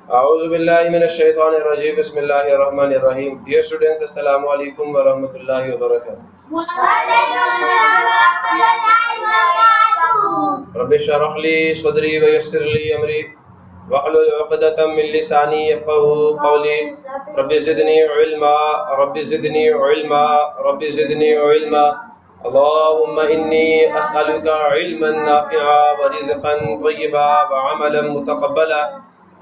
A'udhu-billahi-minash-shaytanir-rajim. Bismillahir-rahmanir-rahim. Dear students, Assalamu alaikum wa rahmatullahi wa barakatuh. Rabbi shrah li sadri wa yassir li amri wahlul 'uqdatam min lisani yafqahu qawli. Rabbi zidni ilma, Rabbi zidni ilma, Rabbi zidni ilma. Allahumma inni as'aluka ilman nafi'a wa rizqan tayyiba wa 'amalan mutaqabbala.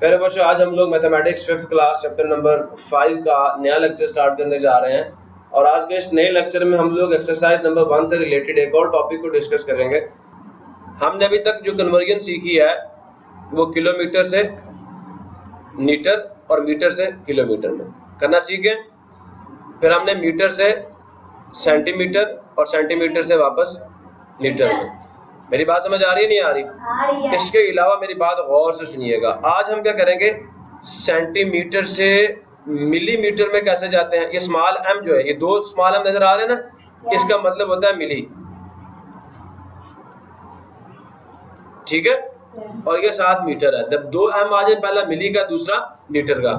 प्यारे बच्चों, आज हम लोग mathematics 5th class chapter number 5 का नया lecture start करने जा रहे हैं और आज के इस नए लेक्चर में हम लोग एक्सरसाइज नंबर 1 से रिलेटेड एक और टॉपिक को डिस्कस करेंगे। हमने अभी तक जो कन्वर्जन सीखी है वो किलोमीटर से मीटर और मीटर से किलोमीटर में करना सीखे। फिर हमने मीटर से सेंटीमीटर और सेंटीमीटर से वापस मीटर में। मेरी बात समझ आ रही है नहीं आ रही? इसके अलावा मेरी बात गौर से सुनिएगा। आज हम क्या करेंगे, सेंटीमीटर से मिलीमीटर में कैसे जाते हैं। ये स्मॉल एम जो है, ये दो स्मॉल एम नजर आ रहे हैं ना, इसका मतलब होता है मिली, ठीक है। और ये 7 मीटर है। जब 2 एम आ जाए, पहला मिली का दूसरा मीटर का।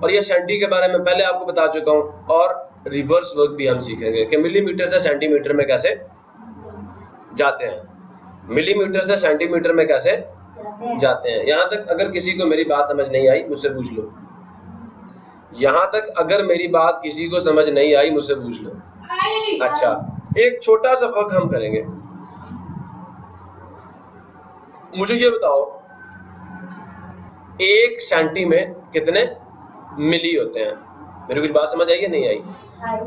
और ये सेंटी के बारे में पहले आपको बता चुका हूं और रिवर्स वर्क भी हम सीखेंगे कि मिलीमीटर से सेंटीमीटर में कैसे जाते हैं, मिलीमीटर से सेंटीमीटर में कैसे जाते हैं। यहां तक अगर किसी को मेरी बात समझ नहीं आई मुझसे पूछ लो। यहां तक अगर मेरी बात किसी को समझ नहीं आई मुझसे पूछ लो। अच्छा, एक छोटा सा वर्क हम करेंगे। मुझे ये बताओ, 1 सेंटी में कितने मिली होते हैं? मेरी कुछ बात समझ आई या नहीं आई?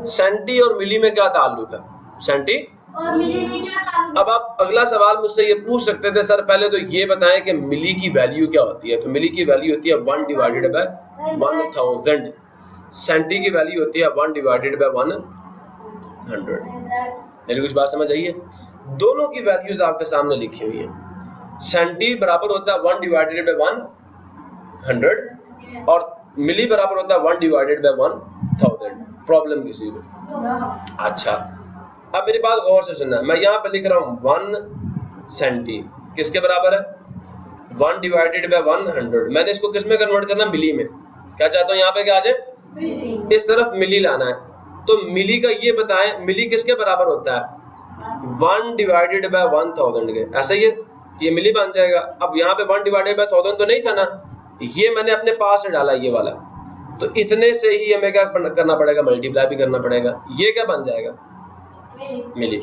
सेंटी और मिली में क्या ताल्लुक है? सेंटी और मिलीमीटर। अब आप अगला सवाल मुझसे ये पूछ सकते थे, सर पहले तो ये बताएं कि मिली की वैल्यू क्या होती है। तो मिली की वैल्यू होती है 1 डिवाइडेड बाय 1000। सेंटी की वैल्यू होती है 1 डिवाइडेड बाय 100। मेरी कुछ बात समझ आई है? दोनों की वैल्यूज आपके सामने लिखी हुई है। सेंटी बराबर होता है 1 डिवाइडेड बाय 100 और मिली बराबर होता है 1 डिवाइडेड बाय 1000। प्रॉब्लम किसी को? अच्छा, अब मेरी बात गौर से सुनना। मैं यहाँ पे लिख रहा हूँ 1 सेंटी किसके बराबर है? 1 डिवाइडेड बाय 100। मैंने इसको किस में कन्वर्ट करना? मिली में। क्या चाहता हूँ यहाँ पे क्या आ जाए? इस तरफ मिली लाना है। तो मिली का ये बताएं, मिली किसके बराबर होता है? 1 डिवाइडेड बाय 1000 के। ऐसा ये मिली बन जाएगा। अब यहाँ पे 1 डिवाइडेड बाय 1000 तो नहीं था ना, ये मैंने अपने पास से डाला ये वाला, तो इतने से ही हमें क्या करना पड़ेगा? मल्टीप्लाई भी करना पड़ेगा। ये क्या बन जाएगा? मिली।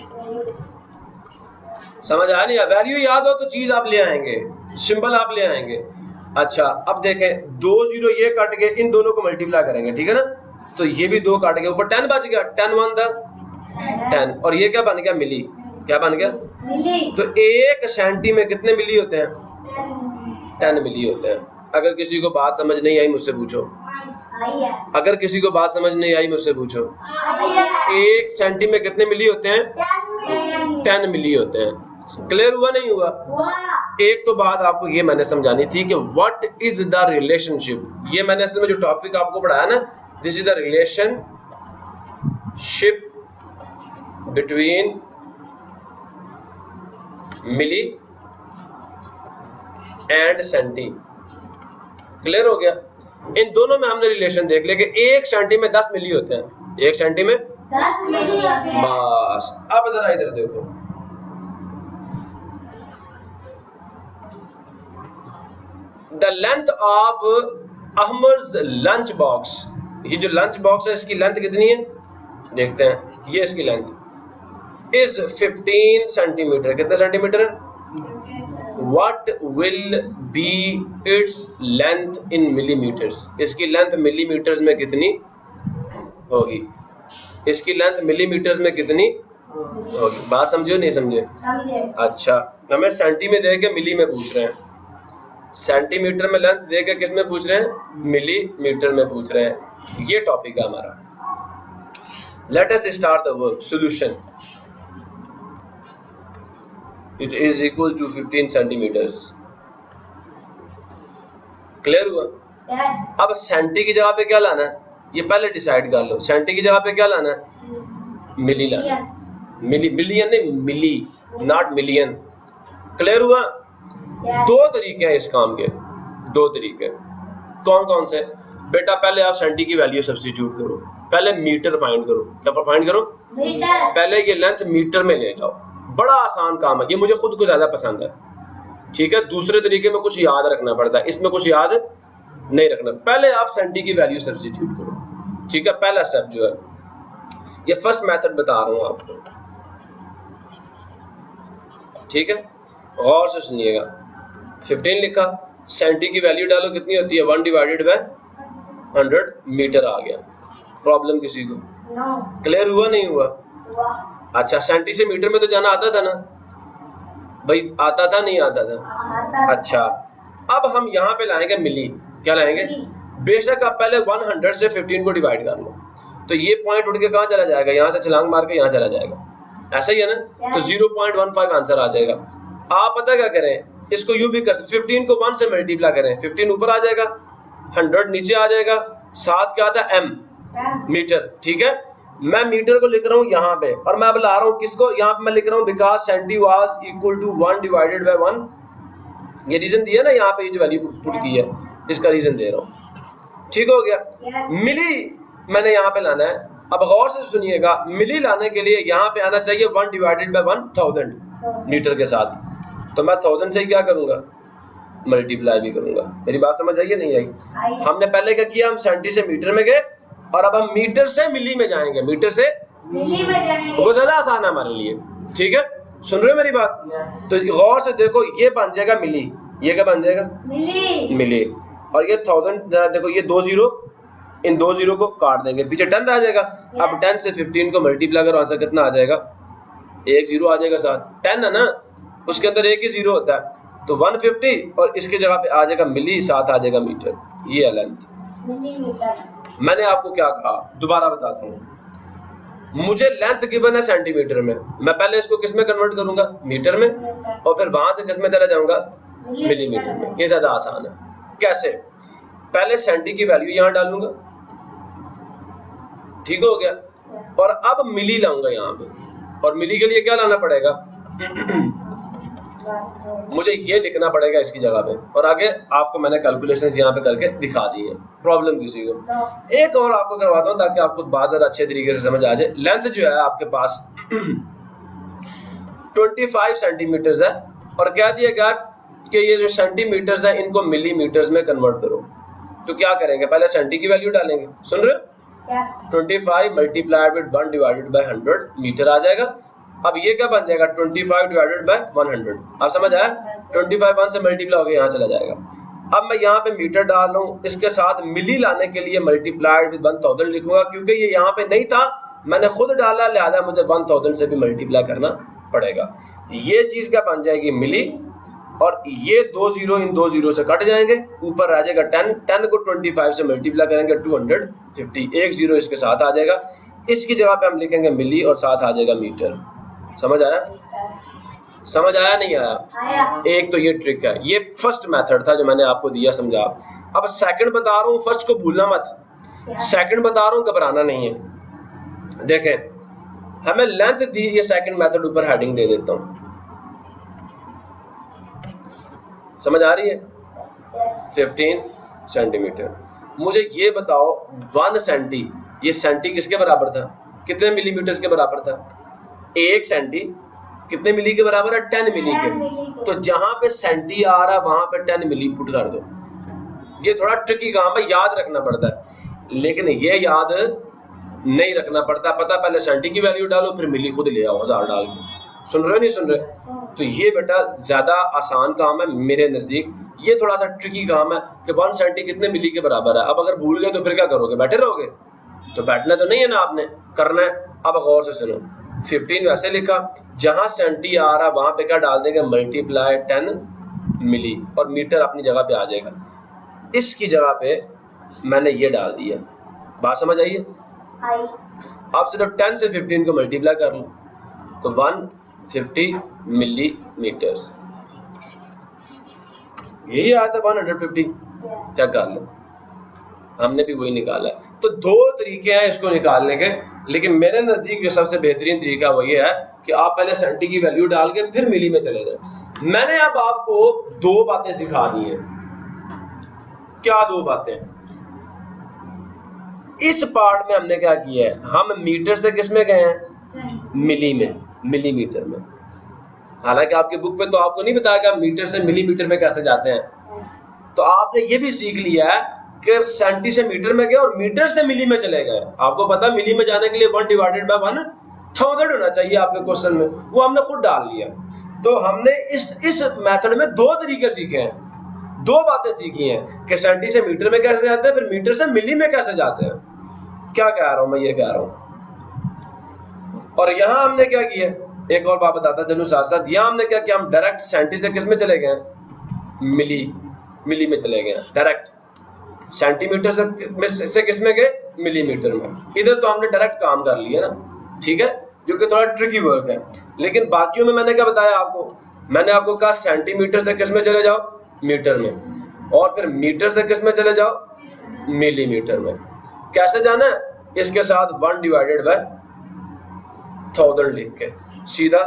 समझ आया नहीं? वैल्यू याद हो तो चीज आप ले आएंगे, सिंबल आप ले आएंगे। अच्छा, अब देखें 2 0 ये कट के इन दोनों को मल्टीप्लाई करेंगे, ठीक है ना। तो ये भी 2 काट के ऊपर 10 बच गया। 10 1 10 और ये क्या बन गया? मिली। क्या बन गया? मिली। तो 1 सेंटी में कितने मिली होते हैं? 10 मिली होते हैं। अगर किसी को बात समझ नहीं आई मुझसे पूछो। अगर किसी को बात समझ नहीं आई मुझसे पूछो। 1 सेंटी में कितने मिली होते हैं? 10 मिली होते हैं। क्लियर हुआ नहीं हुआ? एक तो बात आपको ये मैंने समझानी थी कि व्हाट इज द रिलेशनशिप। ये मैंने असल में जो टॉपिक आपको पढ़ाया ना, this is the relationship between milli and centi. Clear हो गया? इन दोनों में हमने रिलेशन देख लिया कि 1 सेंटी में 10 मिली होते हैं। 1 सेंटी में 10 मिली होते हैं। बस अब जरा इधर देखो, the length of Ahmer's lunch box. ये जो लंच बॉक्स है इसकी लेंथ कितनी है? देखते हैं। ये इसकी लेंथ इज 15 सेंटीमीटर। कितने सेंटीमीटर है? What will be its length in millimeters? इसकी लेंथ मिलीमीटर्स में कितनी होगी? इसकी लेंथ मिलीमीटर्स में कितनी होगी? बात समझो नहीं समझे? अच्छा, हमें सेंटी में दे के मिली में पूछ रहे हैं। सेंटीमीटर में लेंथ दे के किस में पूछ रहे हैं? मिलीमीटर में पूछ रहे हैं। ये टॉपिक है हमारा। Late us start the work. Solution, it is equal to 15 centimeters। Clear हुआ? yes। अब सेंटी की जगह पे क्या लाना है? ये पहले डिसाइड कर लो, सेंटी की जगह पे क्या लाना है, मिली लाना है। मिली, मिलियन नहीं, मिली, नॉट मिलियन। क्लियर हुआ? दो तरीके हैं इस काम के, दो तरीके। कौन कौन से? बेटा पहले आप सेंटी की वैल्यू सब्स्टिट्यूट करो, पहले मीटर फाइंड करो। क्या फाइंड करो? मीटर। पहले ये लेंथ मीटर में ले जाओ, बड़ा आसान काम है, ये मुझे खुद को ज्यादा पसंद है। ठीक है, दूसरे तरीके में कुछ याद रखना पड़ता है, इसमें कुछ याद नहीं रखना। पहले आप सेंटी की वैल्यू सब्स्टिट्यूट करो। ठीक है, पहला स्टेप जो है, ये फर्स्ट मेथड बता रहा हूं आपको। ठीक है, गौर से सुनिएगा। 15 लिखा, सेंटी की वैल्यू डालो, कितनी होती है, 1 डिवाइडेड बाय 100 मीटर आ गया। प्रॉब्लम किसी को? क्लियर हुआ नहीं हुआ? अच्छा, सेंटी से मीटर में तो जाना आता था ना भाई, आता था नहीं आता था? अच्छा, अब हम यहाँ पे लाएंगे मिली। क्या लाएंगे? बेशक आप पहले 100 से 15 को डिवाइड कर लो, तो ये पॉइंट उठ के कहाँ चला जाएगा, यहाँ से छलांग मार के यहाँ चला जाएगा, ऐसा ही है ना? तो 0.15 आंसर आ जाएगा। आप पता क्या करें, इसको यूं भी कर सकते, 15 को 1 से मल्टीप्लाई करें, 15 ऊपर आ जाएगा, 100 नीचे आ जाएगा, साथ क्या आता है, एम, मीटर। ठीक है, मैं मीटर को लिख रहा हूँ यहाँ पे, और मैं अब ला रहा हूँ किसको, यहाँ पे मैं लिख रहा हूँ because centi was equal to 1 divided by 1। ये रीजन दिया ना यहाँ पे, ये जो वैल्यू पुट की है, इसका रीजन दे रहा हूँ। ठीक हो गया? मिली मैंने यहाँ पे लाना है। अब गौर से सुनिएगा, मिली लाने के लिए यहाँ पे आना चाहिए 1 डिवाइडेड बाय 1000 मीटर के साथ, तो मैं 1000 से ही क्या करूंगा, मल्टीप्लाई भी करूंगा। मेरी बात समझ आई नहीं आई? हमने पहले क्या किया, हम सेंटी से मीटर में गए, और अब हम मीटर से मिली में जाएंगे, मीटर से मिली में जाएंगे, वो ज्यादा आसान है हमारे लिए। ठीक है, सुन रहे हो मेरी बात? तो गौर से देखो, ये बन जाएगा मिली, ये क्या बन जाएगा, मिली, मिली। और ये 1000, जरा देखो ये 2 जीरो, इन 2 जीरो को काट देंगे, पीछे 10 रह जाएगा। अब 10 से 15 को मल्टीप्लाई करो, आंसर कितना आ जाएगा, 1 जीरो आ जाएगा साथ, 10 है ना, उसके अंदर एक ही जीरो होता है, तो 150, और इसकी जगह पे आ जाएगा मिली, साथ आ जाएगा मीटर। ये है लेंथ। मैंने आपको क्या कहा, दोबारा बताता हूँ, मुझे लेंथ गिवन है सेंटीमीटर में, मैं पहले इसको किस में कन्वर्ट करूंगा, मीटर में, और फिर वहां से किस में चला जाऊंगा, मिलीमीटर में। ये ज्यादा आसान है। कैसे? पहले सेंटी की वैल्यू यहां डालूंगा, ठीक हो गया, और अब मिली लाऊंगा यहाँ पे, और मिली के लिए क्या लाना पड़ेगा मुझे ये लिखना पड़ेगा इसकी जगह पे, और आगे आपको मैंने कैलकुलेशंस यहाँ पे करके दिखा दी है। प्रॉब्लम किसी को? एक और आपको करवाता हूँ ताकि आपको बात जरा अच्छे तरीके से समझ आ जाए। लेंथ जो है आपके पास 25 सेंटीमीटर है, और कह दिया गया कि ये जो सेंटीमीटर्स है इनको मिलीमीटर्स में कन्वर्ट करो। तो क्या करेंगे, पहले सेंटी की वैल्यू डालेंगे, सुन रहे हो? 25 multiplied with 1 divided by 100 metre आ जाएगा। अब ये क्या बन जाएगा, 25 डिवाइडेड बाय 100। आप समझ आया? 25 1 से मल्टीप्लाई होकर यहाँ चला जाएगा। अब मैं यहाँ पे मीटर डाल रहा हूँ, इसके साथ मिली लाने के लिए मल्टीप्लाइड विद 1000 लिखूंगा, क्योंकि ये यहाँ पे नहीं था, मैंने खुद डाला, लिहाजा मुझे 1000 से भी मल्टीप्लाई करना पड़ेगा। ये चीज क्या बन जाएगी, मिली, और ये 2 जीरो इन 2 जीरो से कट जाएंगे, ऊपर रह जाएगा 10, 10 को 25 से मल्टीप्लाई करेंगे 250, एक जीरो इसके साथ आ जाएगा, इसकी जगह पे हम लिखेंगे मिली और साथ आ जाएगा मीटर। समझ आया? समझ आया नहीं आया? एक तो ये ट्रिक है, ये फर्स्ट मेथड था जो मैंने आपको दिया, समझा। अब सेकंड बता रहा हूँ, फर्स्ट को भूलना मत, सेकंड बता रहा हूँ, घबराना नहीं है। देखें, हमें लेंथ दी, ये सेकंड मेथड ऊपर हेडिंग दे देता हूँ, समझ आ रही है? 15 सेंटीमीटर। मुझे ये बताओ 1 सेंटी, ये सेंटी किसके बराबर था, कितने मिलीमीटर के बराबर था? 1 सेंटी कितने मिली के बराबर है, 10 मिली के। तो जहां पे सेंटी आ रहा है वहां पे 10 मिली पुट कर दो। ये थोड़ा ट्रिकी काम है, याद रखना पड़ता है, लेकिन ये याद नहीं रखना पड़ता, पता पहले सेंटी की वैल्यू डालो फिर मिली खुद ले आओ 1000 डाल के। सुन रहे हो नहीं सुन रहे? तो ये बेटा ज्यादा आसान काम है मेरे नजदीक, ये थोड़ा सा ट्रिकी काम है कि 1 सेंटी कितने मिली के बराबर है। अब अगर भूल गए तो फिर क्या करोगे, बैठे रहोगे? तो बैठना तो नहीं है ना, आपने करना है। अब गौर से सुनो, 15 वैसे लिखा, जहां सेंटी आ रहा वहां पे क्या डाल देंगे, मल्टीप्लाई 10 मिली, और मीटर अपनी जगह पे आ जाएगा। इसकी जगह पे मैंने ये डाल दिया, बात समझ आई है? अब सिर्फ 10 से 15 को मल्टीप्लाई कर लो, तो 150 मिलीमीटर्स, यही आता है 150। चेक कर लो, हमने भी वही निकाला है। तो दो तरीके हैं इसको निकालने के, लेकिन मेरे नजदीक जो सबसे बेहतरीन तरीका वो ये है कि आप पहले सेंटी की वैल्यू डाल के फिर मिली में चले जाए। मैंने अब आपको दो बातें सिखा दी हैं। क्या दो बातें? इस पार्ट में हमने क्या किया है, हम मीटर से किस में गए हैं, मिली में, मिलीमीटर में। हालांकि आपके बुक पे तो आपको नहीं बताया कि आप मीटर से मिलीमीटर में कैसे जाते हैं, तो आपने ये भी सीख लिया है कि सेंटी से मीटर में गए और मीटर से मिली में चले गए। आपको पता है मिली में जाने के लिए 1 डिवाइडेड बाय 1000 होना चाहिए आपके क्वेश्चन में, वो हमने खुद डाल लिया। तो हमने इस मेथड में दो तरीके सीखे हैं, दो बातें सीखी हैं कि सेंटी से मीटर में कैसे जाते हैं, फिर मीटर से मिली में कैसे जाते हैं। क्या कह रहा हूं मैं, ये कह रहा हूं। और यहां हमने क्या किया, एक और बात बताता चलूं साथ साथ। यहां हमने क्या किया, हम डायरेक्ट सेंटी से किस में चले गए, मिली में चले गए डायरेक्ट। सेंटीमीटर से किस में गए, मिलीमीटर में। इधर तो हमने डायरेक्ट काम कर लिया ना, ठीक है, जो कि थोड़ा ट्रिकी वर्क है। लेकिन बाकियों में मैंने क्या बताया आपको, मैंने आपको कहा सेंटीमीटर से किस में चले जाओ, मीटर में, और फिर मीटर से किस में चले जाओ, मिलीमीटर में। कैसे जाना है, इसके साथ 1 डिवाइडेड बाय 1000 लिख के सीधा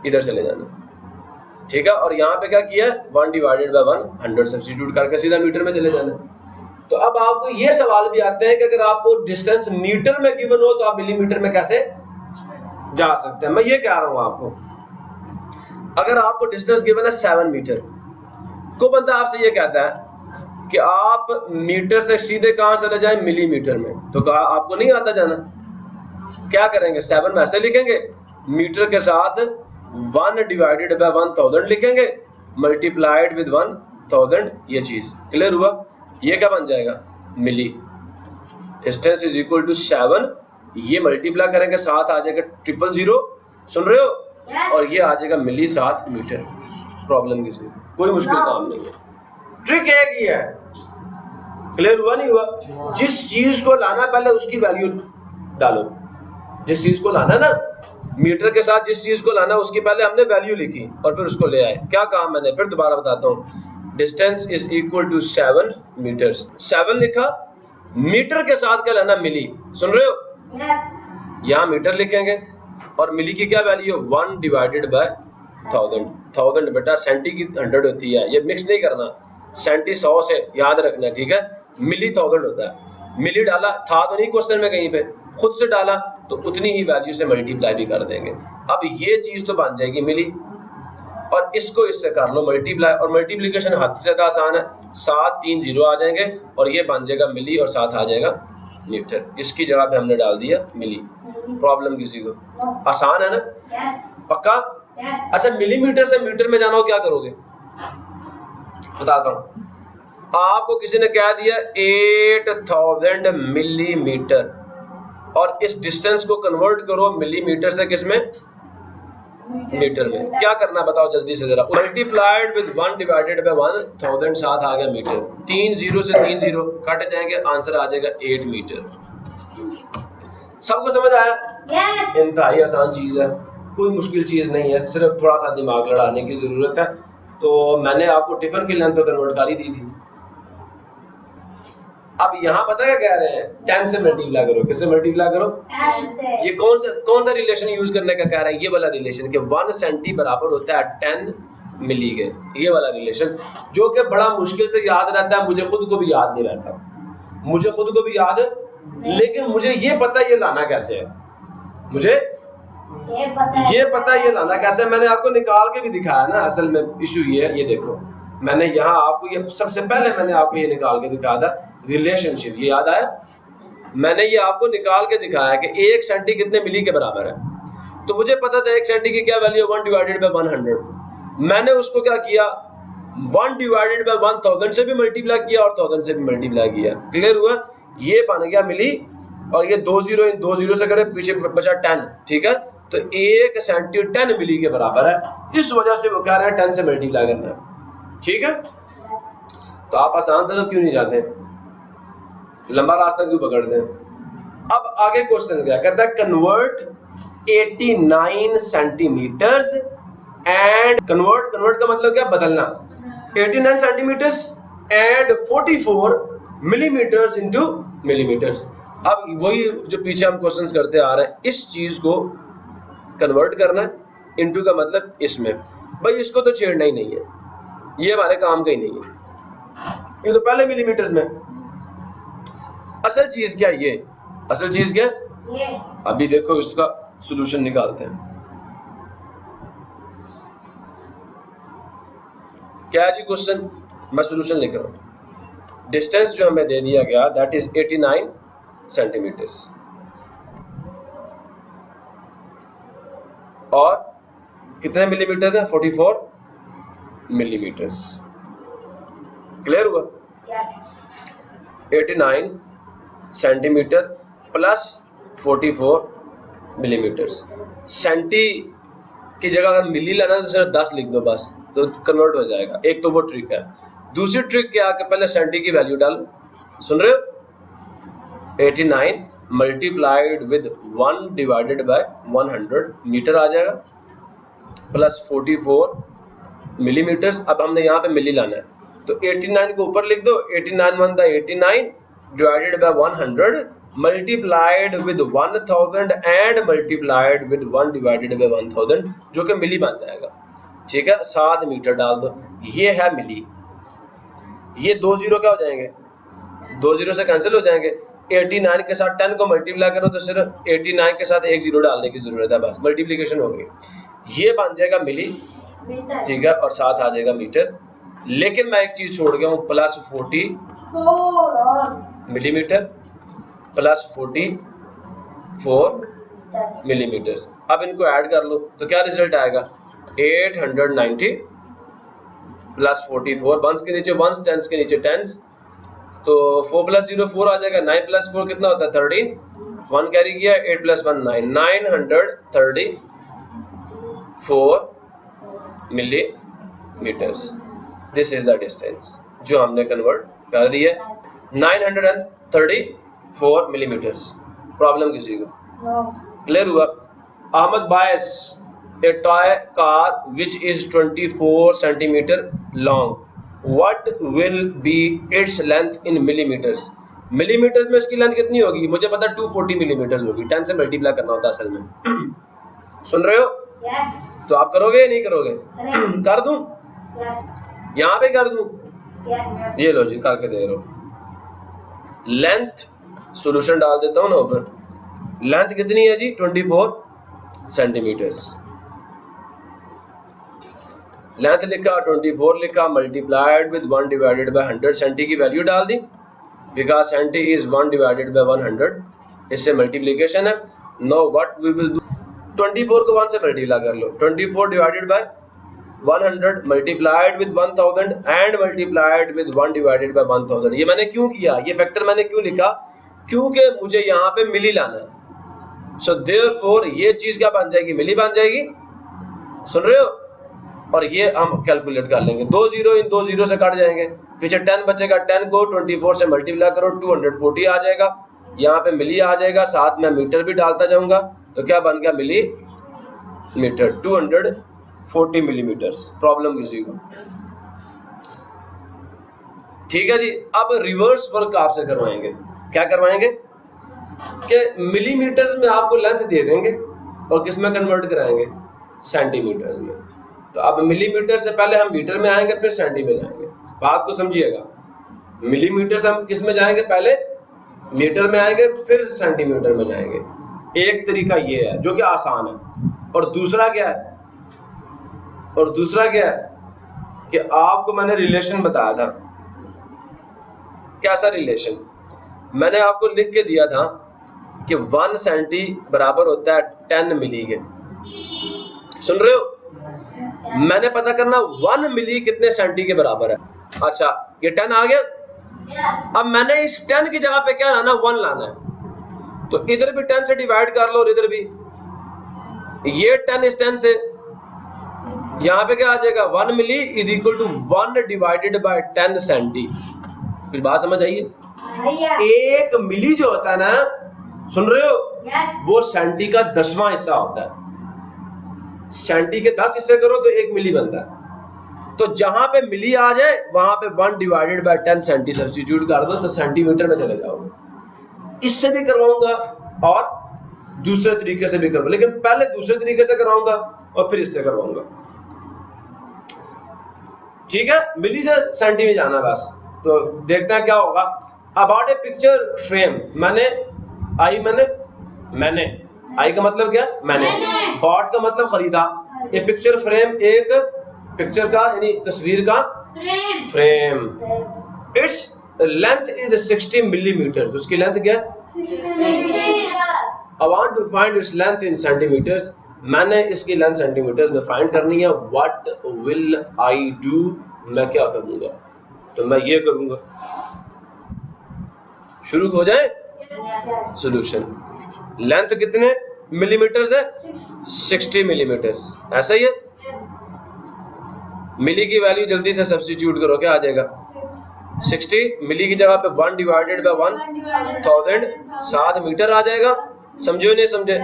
इधर चले जाना, ठीक है। और यहाँ पे क्या किया है, 1 डिवाइडेड बाय 100 सब्स्टिट्यूट करके सीधा मीटर में चले जाना। तो अब आपको ये सवाल भी आते हैं कि अगर आपको डिस्टेंस मीटर में गिवन हो तो आप मिलीमीटर में कैसे जा सकते हैं। मैं ये कह रहा हूं आपको, अगर आपको डिस्टेंस गिवन है 7 मीटर, को बंदा आपसे ये कहता है कि आप मीटर से सीधे कहां चले जाए, मिलीमीटर में, तो कहा आपको नहीं आता जाना, क्या करेंगे, 7 में ऐसे लिखेंगे, मीटर के साथ 1 डिवाइडेड बाय 1000 लिखेंगे, मल्टीप्लाइड विद 1000। ये चीज क्लियर हुआ। ये क्या बन जाएगा, मिली। डिस्टेंस इज इक्वल टू 7, ये मल्टीप्लाई करेंगे, साथ आ जाएगा 000, सुन रहे हो, और ये आ जाएगा मिली साथ मीटर। प्रॉब्लम किसी कोई मुश्किल काम नहीं है, ट्रिक एक ही है। क्लियर हुआ नहीं हुआ? जिस चीज को लाना पहले उसकी वैल्यू डालो, जिस चीज को लाना ना, मीटर के साथ जिस चीज को लाना उसकी पहले हमने वैल्यू लिखी और फिर उसको ले आए। क्या काम मैंने, फिर दोबारा बताता हूँ। Distance is equal to 7 metres, 7 लिखा, मीटर के साथ क्या लाना, मिली, सुन रहे हो, यहाँ मीटर लिखेंगे और मिली की क्या वैल्यू, 1 डिवाइडेड बाय 1000। 1000 बेटा सेंटी की 100 होती है, ये मिक्स नहीं करना, सेंटी 100 से याद रखना, ठीक है। मिली 1000 होता है, मिली डाला था तो नहीं क्वेश्चन में कहीं पे, खुद से डाला तो उतनी ही वैल्यू से मल्टीप्लाई भी कर देंगे। अब ये चीज तो बन जाएगी मिली, और इसको इससे कर लो मल्टीप्लाई, और मल्टीप्लिकेशन हद से ज्यादा आसान है, 7 3 0 आ जाएंगे और ये बन जाएगा मिली और साथ आ जाएगा मीटर। इसकी जगह पे हमने डाल दिया मिली। प्रॉब्लम किसी को, आसान है ना, पक्का? अच्छा, मिलीमीटर से मीटर में जाना हो क्या करोगे, बताता हूं। आपको किसी ने क्या दिया, 8000 मिलीमीटर, और इस डिस्टेंस को कन्वर्ट करो मिलीमीटर से किस में, मीटर में। क्या करना बताओ जल्दी से जरा, मल्टीप्लाइड विद 1 डिवाइडेड बाय 1000, साथ आ गया मीटर, 3 0 से 3 0 कट जाएंगे, आंसर आ जाएगा 8 मीटर। सबको समझ आया? इंतहाई आसान चीज है, कोई मुश्किल चीज नहीं है, सिर्फ थोड़ा सा दिमाग लड़ाने की जरूरत है। तो मैंने आपको टिफिन की लेंथ तो कन्वर्ट कर ही दी थी। अब यहाँ पता क्या कह रहे हैं, 10 से मल्टीप्लाई करो। किससे मल्टीप्लाई करो, 10 से। ये कौन सा रिलेशन यूज करने का कह रहा है, ये वाला रिलेशन कि 1 सेंटी बराबर होता है 10 मिली के, ये वाला रिलेशन, जो कि बड़ा मुश्किल से याद रहता है, मुझे खुद को भी याद नहीं रहता, मुझे खुद को भी याद, लेकिन मुझे ये पता ये लाना कैसे है, मुझे ये पता ये लाना कैसे है। मैंने आपको निकाल के भी दिखाया ना, असल में इशू ये है, ये देखो मैंने यहाँ आपको ये सबसे पहले मैंने आपको ये निकाल के दिखाया था रिलेशनशिप, ये याद आया, मैंने ये आपको निकाल के दिखाया कि 1 सेंटी कितने मिली के बराबर है। तो मुझे पता था 1 सेंटी की क्या वैल्यू है, 1 डिवाइडेड बाय 100। मैंने उसको क्या किया, 1 डिवाइडेड बाय 1000 से भी मल्टीप्लाई किया और 1000 से भी मल्टीप्लाई किया। क्लियर हुआ? ये बन गया मिली, और ये 2 0 इन 2 0 से करे, पीछे बचा 10, ठीक है। तो 1 सेंटी 10 मिली के बराबर है, इस वजह से वो कह रहे हैं 10 से मल्टीप्लाई करना है, ठीक है। तो आप आसान तरफ क्यों नहीं जाते, लंबा रास्ता क्यों पकड़ते हैं? अब आगे क्वेश्चन क्या कहता है, कन्वर्ट 89 सेंटीमीटर्स एंड कन्वर्ट का मतलब क्या, बदलना, 89 centimetres and 44 millimetres into millimetres. अब वही जो पीछे हम क्वेश्चंस करते आ रहे हैं, इस चीज को कन्वर्ट करना है इनटू का मतलब इसमें। भाई इसको तो छेड़ना ही नहीं है, ये हमारे काम का ही नहीं है, ये तो पहले मिलीमीटर्स में। असल चीज क्या ये, असल चीज क्या ये? अभी देखो इसका सॉल्यूशन निकालते हैं। क्या है जी क्वेश्चन, मैं सॉल्यूशन लिख रहा हूं। डिस्टेंस जो हमें दे दिया गया दैट इज 89 सेंटीमीटर्स और कितने मिलीमीटर है, 44 मिलीमीटर्स। क्लियर हुआ? 89 सेंटीमीटर प्लस 44 मिलीमीटर्स। सेंटी की जगह अगर मिली लाना तो सिर्फ 10 लिख दो बस, तो कन्वर्ट हो जाएगा। एक तो वो ट्रिक है। दूसरी ट्रिक क्या है कि पहले सेंटी की वैल्यू डालो, सुन रहे हो? 89 multiplied with 1 divided by 100 metre आ जाएगा, प्लस 44 मिलीमीटर्स। अब हमने यहाँ पे मिली लाना है, तो 89 को ऊपर लिख दो, 89 1 the 89 divided by 100 multiplied with 1000 and multiplied with 1 divided by 1000 जो कि मिली बन जाएगा। ठीक है, 7 मीटर डाल दो, ये है मिली। ये 2 जीरो क्या हो जाएंगे, 2 जीरो से कैंसिल हो जाएंगे। 89 के साथ 10 को मल्टीप्लाई करो तो सिर्फ 89 के साथ एक जीरो डालने की जरूरत है, बस मल्टीप्लिकेशन हो गई। ये बन जाएगा मिली, ठीक है, और साथ आ जाएगा मीटर। लेकिन मैं एक चीज छोड़ गया हूं, प्लस 44 मिलीमीटर प्लस 44 मिलीमीटर्स। अब इनको ऐड कर लो तो क्या रिजल्ट आएगा, 890 प्लस 44, वंस के नीचे वंस, टेंस के नीचे टेंस, तो 4 प्लस 0 4 आ जाएगा, 9 प्लस 4 कितना होता है 13, 1 कैरी किया, 8 plus 1 9, 934 millimetres. This is the distance जो हमने कन्वर्ट कर दिया, 934 मिलीमीटर्स। प्रॉब्लम किसी को? क्लियर हुआ? अहमद बायस a toy car which is 24 centimeter long, what will be its length in millimeters? Millimetres में इसकी लेंथ कितनी होगी? मुझे पता 240 मिलीमीटर्स होगी, 10 से मल्टीप्लाई करना होता है असल में। सुन रहे हो? yes. तो आप करोगे या नहीं करोगे? कर दूं? yes. यहाँ पे कर दूं? yes. ये लो जी, करके दे रहा हूं। लेंथ सॉल्यूशन डाल देता हूं ना ऊपर। लेंथ कितनी है जी? 24 सेंटीमीटर्स। लेंथ लिखा, 24 लिखा, multiplied with 1 divided by 100, centi की वैल्यू डाल दी, because centi is 1 divided by 100, इससे मल्टीप्लिकेशन है। No what we will do, 24 को 1 से मल्टीप्लाई कर लो, 24 divided by 100 multiplied with 1000 and multiplied with 1 divided by 1000। ये मैंने क्यों किया, ये फैक्टर मैंने क्यों लिखा? क्योंकि मुझे यहाँ पे मिली लाना है। सो देयरफॉर ये चीज क्या बन जाएगी, मिली बन जाएगी। सुन रहे हो? और ये हम कैलकुलेट कर लेंगे, 2 जीरो इन 2 जीरो से कट जाएंगे, पीछे 10 बचेगा, 10 को 24 से मल्टीप्लाई करो, 240 आ जाएगा, यहाँ पे मिली आ जाएगा, साथ में मीटर भी डालता जाऊंगा, तो क्या बन गया मिली मीटर, 240 मिलीमीटर्स। प्रॉब्लम किसी को? ठीक है जी। अब रिवर्स वर्क आपसे करवाएंगे। क्या करवाएंगे कि मिलीमीटर्स में आपको लेंथ दे देंगे और किस में कन्वर्ट कराएंगे, सेंटीमीटर्स में। तो अब मिलीमीटर से पहले हम मीटर में आएंगे, फिर सेंटी में जाएंगे। बात को समझिएगा, मिलीमीटर से हम किस में जाएंगे, पहले मीटर में आएंगे, फिर सेंटीमीटर में जाएंगे। एक तरीका ये है जो कि आसान है। और दूसरा क्या है, और दूसरा क्या है कि आपको मैंने रिलेशन बताया था। कैसा रिलेशन? मैंने आपको लिख के दिया था कि 1 सेंटी बराबर होता है 10 मिली के। सुन रहे हो? मैंने पता करना 1 मिली कितने सेंटी के बराबर है। अच्छा, ये 10 आ गया। yes. अब मैंने इस 10 की जगह पे क्या लाना, 1 लाना है। तो इधर भी 10 से डिवाइड कर लो और इधर भी। ये 10 इस 10 से, यहाँ पे क्या आ जाएगा, 1 milli is equal to 1 divided by 10 centi. फिर बात समझ आइए? एक मिली जो होता है ना, सुन रहे हो? yes. वो सेंटी का 10वां हिस्सा होता है। सेंटी के 10 हिस्से करो तो 1 मिली बनता है। तो जहां पे मिली आ जाए वहां पे 1 डिवाइडेड बाय 10 सेंटी सब्स्टिट्यूट कर दो तो सेंटीमीटर में चले जाओगे। इससे भी करवाऊंगा और दूसरे तरीके से भी करवाऊंगा, लेकिन पहले दूसरे तरीके से करवाऊंगा और फिर इससे करवाऊंगा। ठीक है, मिली से सेंटी में जाना बस। तो देखते हैं क्या होगा। अबाउट ए पिक्चर फ्रेम, मैंने आई का मतलब क्या, मैंने। बॉट का मतलब खरीदा। ये पिक्चर फ्रेम एक पिक्चर का यानी तस्वीर का frame. Its length is 60 millimetre. उसकी लेंथ क्या है? I want to find its length in centimeters. मैंने इसकी लेंथ सेंटीमीटर्स में फाइंड करनी है। What will I do? मैं क्या करूंगा? तो मैं ये करूंगा। शुरू हो जाए सॉल्यूशन। लेंथ कितने मिलीमीटर्स है? 60 मिलीमीटर्स। ऐसा ही है। मिली की वैल्यू जल्दी से सब्स्टिट्यूट करो, क्या आ जाएगा? 60 मिली की जगह पे 1 डिवाइडेड बाय 1000 7 मीटर आ जाएगा। समझो नहीं समझे?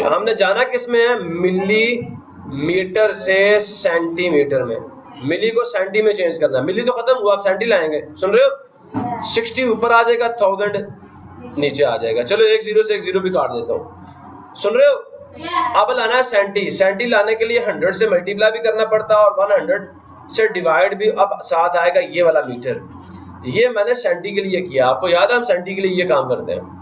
हमने जाना किस में है? मिलीमीटर से सेंटीमीटर में। मिली को सेंटी में चेंज करना। मिली तो खत्म हुआ, आप सेंटी लाएंगे। सुन रहे हो? 60 ऊपर आ जाएगा, 1000 नीचे आ जाएगा। चलो एक जीरो से एक जीरो भी काट देता हूँ। सुन रहे हो? अब लाना है सेंटी। सेंटी लाने के लिए 100 से मल्टीप्लाई भी करना पड़ता है और 100 से डिवाइड भी। अब साथ आएगा ये वाला मीटर। ये मैंने सेंटी के लिए किया। आपको याद है हम सेंटी के लिए ये काम करते हैं।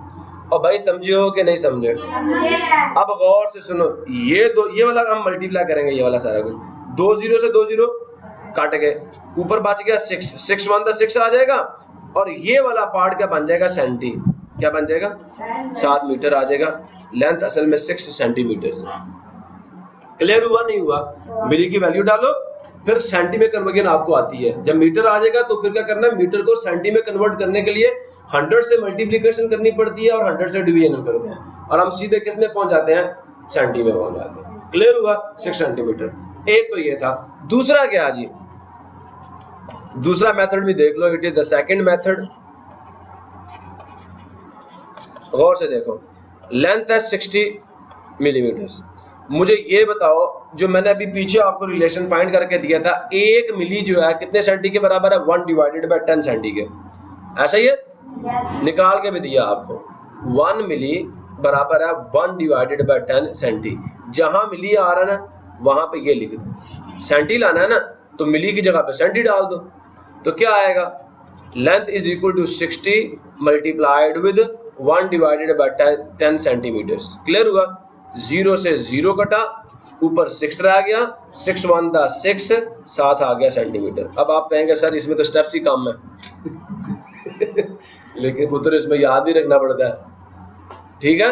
और भाई समझे हो कि नहीं समझे? अब गौर से सुनो। ये वाला हम मल्टीप्लाई करेंगे, ये वाला सारा कुछ। 2 जीरो से 2 जीरो काट गए, ऊपर बच गया 6 6 1 द 6 आ जाएगा। और ये वाला पार्ट क्या बन जाएगा? सेंटी। क्या बन जाएगा? 7 मीटर आ जाएगा। लेंथ असल में 6 सेंटीमीटर से। क्लियर हुआ नहीं हुआ? मिली की वैल्यू डालो, फिर सेंटी में कन्वर्जन आपको आती है। जब मीटर आ जाएगा तो फिर क्या करना है? मीटर को सेंटी में कन्वर्ट करने के लिए 100 से मल्टीप्लिकेशन करनी पड़ती है और 100 से डिवीजन करते हैं, और हम सीधे किस में पहुंच जाते हैं? सेंटी में पहुंच जाते हैं। क्लियर हुआ? 6 सेंटीमीटर। एक तो ये था। दूसरा क्या जी? दूसरा मेथड भी देख लो। It is the second method. गौर से देखो। लेंथ है 60 मिलीमीटर। मुझे ये बताओ, जो मैंने अभी पीछे आपको रिलेशन फाइंड करके दिया था, 1 मिली जो है कितने सेंटी के बराबर है? 1 डिवाइडेड बाय 10 सेंटी के। ऐसा ही है? निकाल के भी दिया आपको। 1 मिली बराबर है 1 डिवाइडेड बाय 10 सेंटी। जहां मिली आ रहा है ना, वहां पे ये लिख दो। सेंटी लाना है ना, तो मिली की जगह पे सेंटी डाल दो। तो क्या आएगा? Length is equal to 60 multiplied with 1 divided by 10 centimetres. Clear हुआ? 0 से 0 कटा, ऊपर 6 रह गया। 6 1 द 6 7 आ गया सेंटीमीटर। अब आप कहेंगे सर इसमें तो स्टेप्स ही कम है। लेकिन पुत्र इसमें याद ही रखना पड़ता है। ठीक है?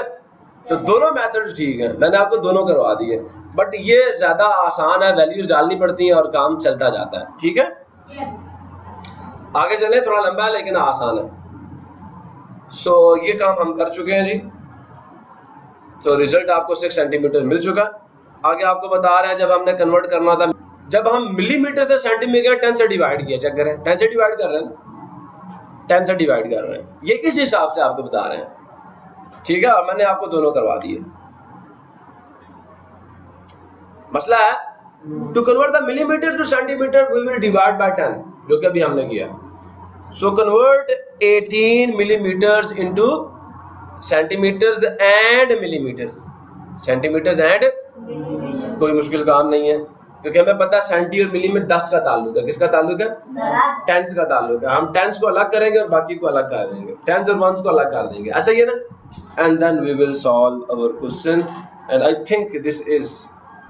तो दोनों मेथड ठीक है, मैंने आपको दोनों करवा दिए, बट ये ज्यादा आसान है। वैल्यूज डालनी पड़ती हैं और काम चलता जाता है। ठीक है? आगे चले, थोड़ा लंबा है लेकिन आसान है। सो ये काम हम कर चुके हैं जी। सो रिजल्ट आपको 6 सेंटीमीटर मिल चुका। आगे आपको बता रहे हैं जब हमने कन्वर्ट करना था, जब हम मिलीमीटर से सेंटीमीटर 10 से डिवाइड किया। चेक करें, 10 से डिवाइड कर रहे हैं, 10 से डिवाइड कर रहे हैं। ये इस हिसाब से आपको बता रहे हैं। ठीक है? और मैंने आपको दोनों करवा दिए। मसला है to convert the millimetre to centimetre we will divide by 10, जो कि अभी हमने किया। So convert 18 millimetres into centimetres and millimetres. Centimetres and कोई मुश्किल काम नहीं है, क्योंकि हमें पता है सेंटी और मिली में 10 का ताल्लुक है। किसका ताल्लुक है? 10 का ताल्लुक है। हम 10 को अलग करेंगे और बाकी को अलग कर देंगे। 10 और 1 को अलग कर देंगे। ऐसा ही है ना? And then we will solve our question, and I think this is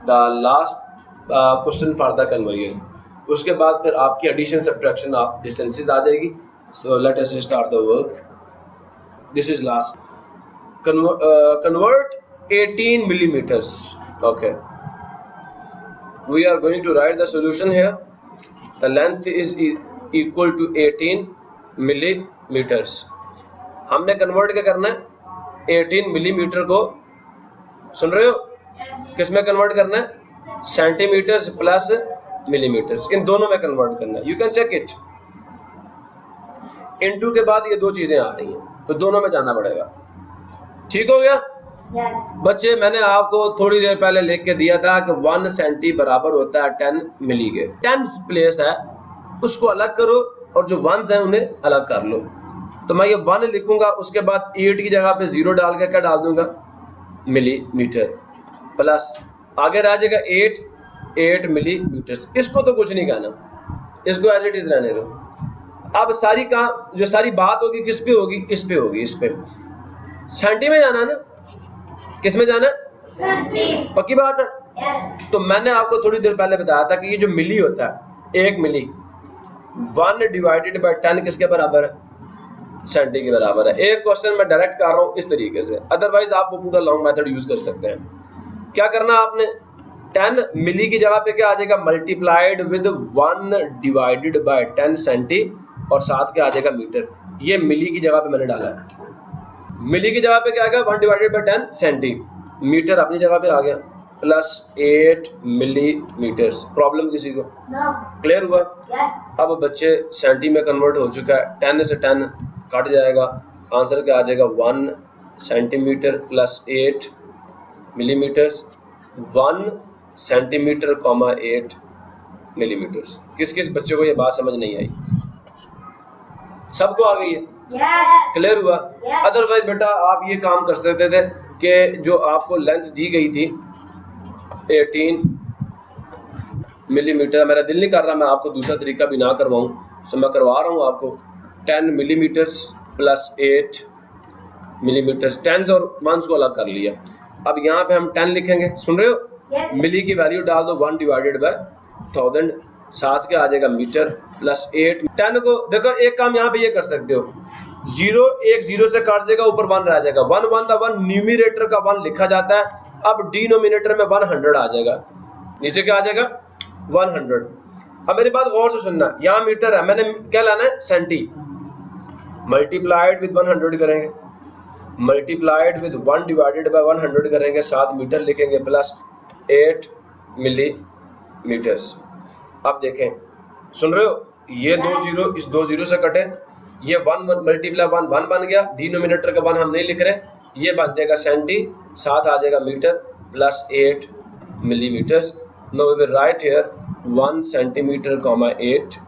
the last question for the conversion. उसके बाद फिर आपकी एडिशन सब्ट्रैक्शन ऑफ डिस्टेंसेस आ जाएगी। So let us start the work. This is last. Convert 18 millimeters. Okay, we are going to write the solution here. The length is equal to 18 millimeters. हमने convert क्या करना है? 18 millimetre को, सुन रहे हो, किस में कन्वर्ट करना है? सेंटीमीटर्स प्लस मिलीमीटर्स, इन दोनों में कन्वर्ट करना है। You can check it. Into के बाद ये दो चीजें आ रही हैं, तो दोनों में जाना पड़ेगा। ठीक हो गया? बच्चे, मैंने आपको थोड़ी देर पहले लिख के दिया था कि 1 सेंटी बराबर होता है 10 मिली के। 10 प्लेस है, उसको अलग करो और जो 1s हैं उन्हें अलग कर लो। तो मैं ये 1 लिखूंगा, उसके बाद 8 की जगह पे 0 डाल के क्या डाल दूंगा, मिलीमीटर, प्लस आगे रह जाएगा 8 मिलीमीटर। इसको तो कुछ नहीं कहना, इसको एज इट इज रहने दो। अब सारी काम जो सारी बात होगी किस पे होगी, इस पे होगी, इस पे सेंटी में जाना है ना, किस में जाना है, पक्की बात है। तो मैंने आपको थोड़ी देर पहले बताया था कि ये जो मिली होता है, 1 मिली 1 डिवाइडेड बाय 10 किसके बराबर है, सेंटी के बराबर है। एक क्वेश्चन मैं डायरेक्ट कर रहा हूँ इस तरीके से, अदरवाइज आप वो पूरा लॉन्ग मेथड यूज कर सकते हैं। क्या करना आपने, 10 मिली की जगह पे क्या आ जाएगा, multiplied with 1 divided by 10 centi, और साथ क्या आ जाएगा मीटर। ये मिली की जगह पे मैंने डाला है, मिली की जगह पे क्या आएगा 1 डिवाइडेड बाय 10 सेंटी, मीटर अपनी जगह पे आ गया, प्लस 8 मिलीमीटर। प्रॉब्लम किसी को क्लियर हुआ? अब बच्चे सेंटी में कन्वर्ट हो चुका है, 10 से 10 कट जाएगा, आंसर क्या आ जाएगा 1 centimetre plus 8 millimetre, 1 centimetre, 8 millimetre. किस किस बच्चों को ये बात समझ नहीं आई? सबको आ गई है? क्लियर हुआ? अदरवाइज बेटा आप ये काम कर सकते थे कि जो आपको लेंथ दी गई थी 18 मिलीमीटर, मेरा दिल नहीं कर रहा मैं आपको दूसरा तरीका भी ना करवाऊं, सो मैं करवा रहा हूं आपको 10 मिलीमीटर प्लस 8 मिलीमीटर, 10 और 1 को अलग कर लिया। अब यहाँ पे हम 10 लिखेंगे, सुन रहे हो? मिली की वैल्यू डाल दो 1 डिवाइडेड बाय 1000, साथ क्या आ जाएगा मीटर, प्लस 8। 10 को देखो, एक काम यहाँ पे ये कर सकते हो, 0 एक 0 से काट देगा, ऊपर 1 रह जाएगा, 1 1 का 1 न्यूमरेटर का 1 लिखा जाता है। अब डिनोमिनेटर में 100 आ जाएगा, नीचे क्या आ जाएगा 100। अब मेरी बात गौर से सुनना, यहाँ मीटर है, मैंने क्या लाना है सेंटी, मल्टीप्लाइड विद 100 करेंगे, मल्टीप्लाइड विद 1 डिवाइडेड बाय 100 करेंगे, साथ मीटर लिखेंगे, प्लस 8 मिलीमीटर्स। अब देखें, सुन रहे हो, ये 2 0 इस 2 0 से कटे, ये 1 मल्टीप्लाई 1 बन गया, डिनोमिनेटर का 1 हम नहीं लिख रहे, ये बन जाएगा सेंटी, साथ आ जाएगा metre, plus 8 millimetres. Now we will write here 1 centimetre, 8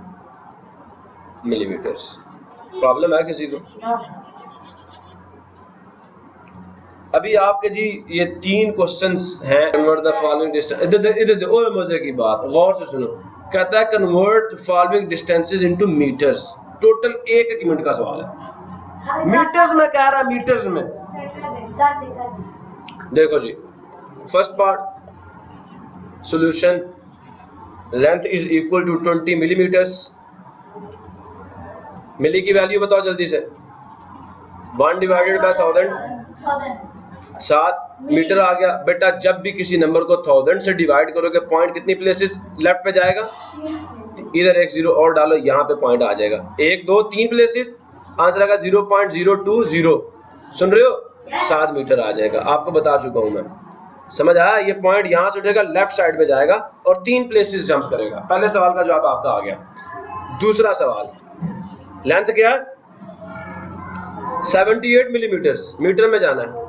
millimetres. Problem है किसी को? अभी आपके जी ये 3 क्वेश्चंस हैं। कन्वर्ट द फॉलोइंग डिस्टेंस, इधर ओए मजे की बात, गौर से सुनो। कहता है convert following distances into metres. Total 1 minute का सवाल है, मीटर्स में कह रहा है, मीटर्स में। देखो जी, first part solution, length is equal to 20 millimetres. Milli की वैल्यू बताओ जल्दी से, 1 डिवाइडेड बाय 1000, साथ मीटर आ गया। बेटा जब भी किसी नंबर को 1000 से डिवाइड करोगे, पॉइंट कितनी प्लेसेस लेफ्ट पे जाएगा, इधर एक 0 और डालो, यहाँ पे पॉइंट आ जाएगा 1 2 3 प्लेसेस, आंसर आएगा 0.020। सुन रहे हो? 7 मीटर आ जाएगा। आपको बता चुका हूं मैं, समझ आया? ये पॉइंट यहाँ से उठेगा, लेफ्ट साइड पे जाएगा और 3 प्लेसेस जंप करेगा। पहले सवाल का जवाब आपका आ गया। दूसरा सवाल, लेंथ क्या है 78 मिलीमीटर, मीटर में जाना है।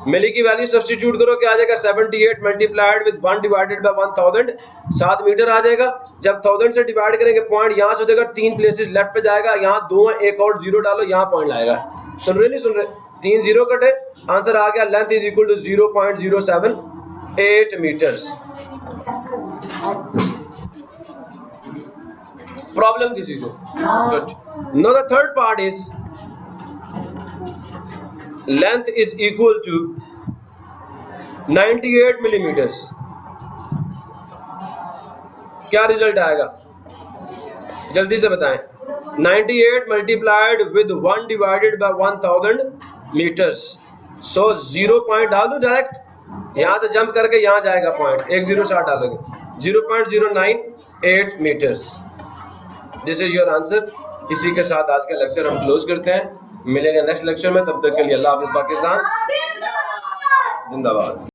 मिली की वैल्यू सब्स्टिट्यूट करो, क्या आ जाएगा 78 multiplied with 1 divided by 1000, 7 metre आ जाएगा। जब 1000 से डिवाइड करेंगे, पॉइंट यहाँ से उठेगा, 3 प्लेसेस लेफ्ट पे जाएगा, यहाँ 2 है, एक और 0 डालो, यहाँ पॉइंट लाएगा। सुन रहे नहीं सुन रहे? 3 0 कटे, आंसर आ गया length is equal to 0.078 metres. Problem किसी को? Good. No the third part is length is equal to 98 millimetres. क्या रिजल्ट आएगा जल्दी से बताएं। 98 multiplied with 1 divided by 1000 metres. So 0 point डाल दो डायरेक्ट, यहां से जंप करके यहां जाएगा पॉइंट, 1 0 शॉट डालोगे, 0.098 metres. This is your answer. इसी के साथ आज का लेक्चर हम क्लोज करते हैं। मिलेंगे नेक्स्ट लेक्चर में, तब तक के लिए अल्लाह हाफिज़। पाकिस्तान जिंदाबाद।